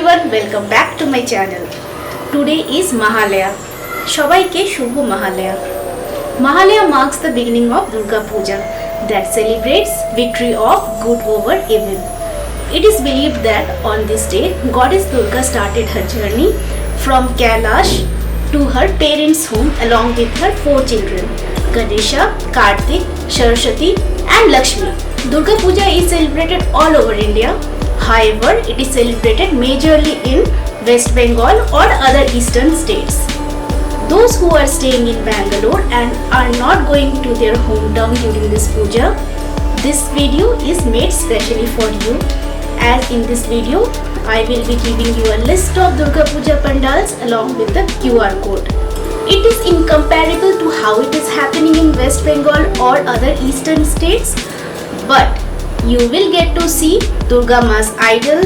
everyone, welcome back to my channel. Today is Mahalaya. Shabaike Shubho Mahalaya. Mahalaya marks the beginning of Durga Puja that celebrates victory of good over evil. It is believed that on this day, Goddess Durga started her journey from Kailash to her parents' home along with her 4 children, Ganesha, Kartik, Saraswati and Lakshmi. Durga Puja is celebrated all over India. However, it is celebrated majorly in West Bengal or other eastern states. Those who are staying in Bangalore and are not going to their hometown during this puja, this video is made specially for you. As in this video, I will be giving you a list of Durga Puja Pandals along with the QR code. It is incomparable to how it is happening in West Bengal or other eastern states, but you will get to see Durga Ma's idol,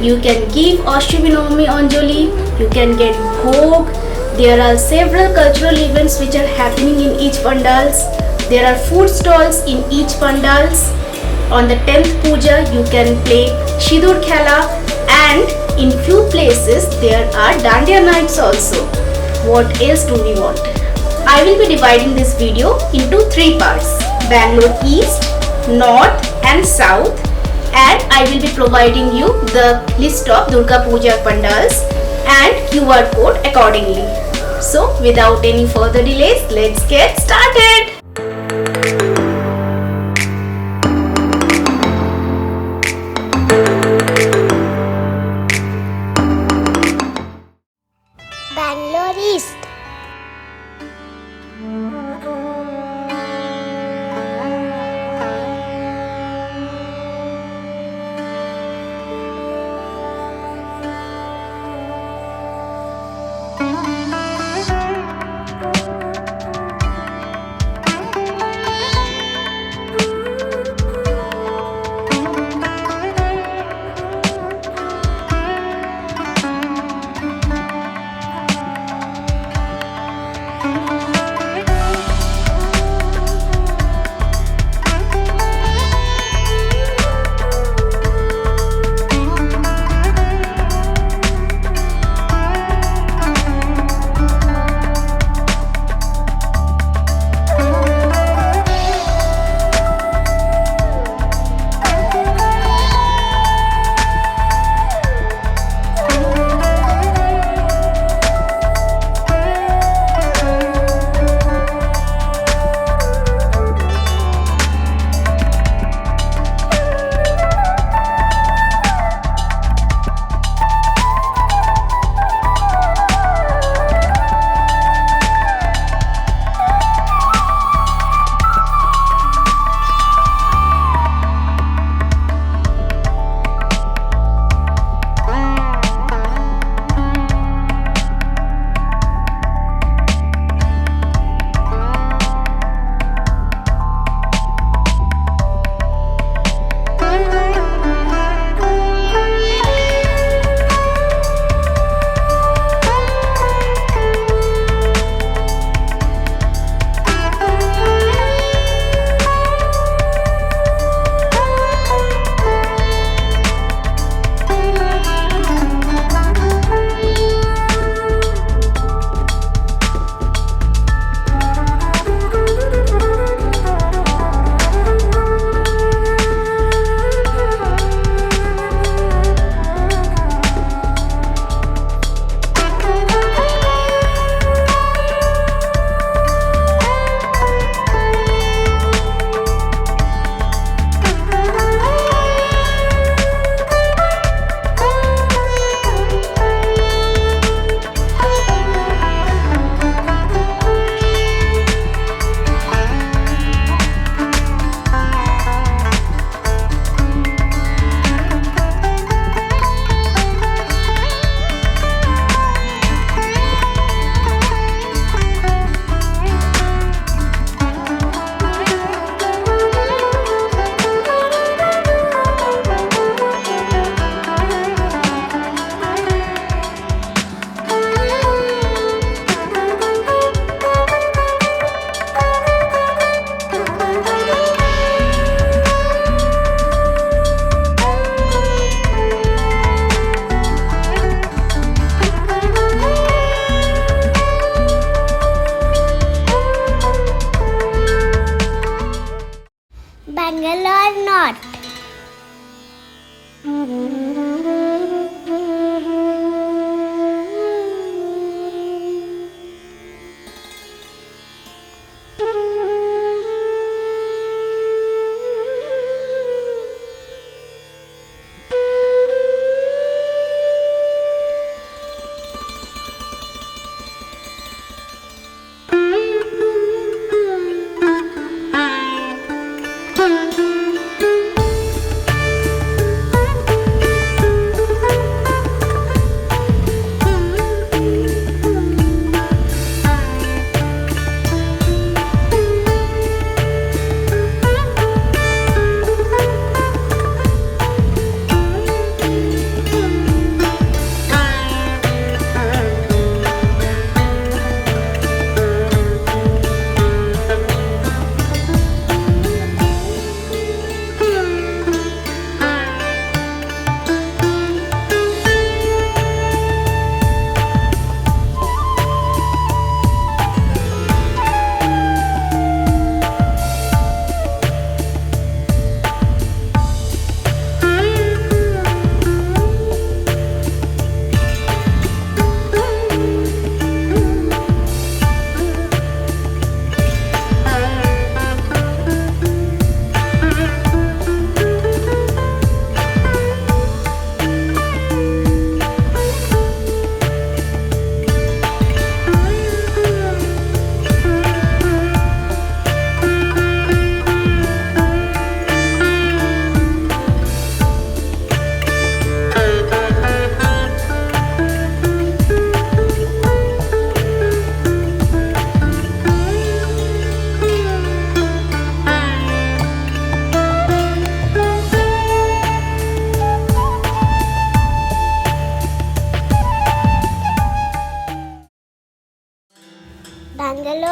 you can give Ashwinomi Anjali, you can get bhog. There are several cultural events which are happening in each pandals. There are food stalls in each pandals. On the 10th puja you can play Shidur Khela, and in few places there are Dandiya nights also. What else do we want? I will be dividing this video into 3 parts: Bangalore East, North and South, and I will be providing you the list of Durga Puja Pandals and QR code accordingly. So without any further delays, let's get started. Bangalore East.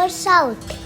Bangalore South.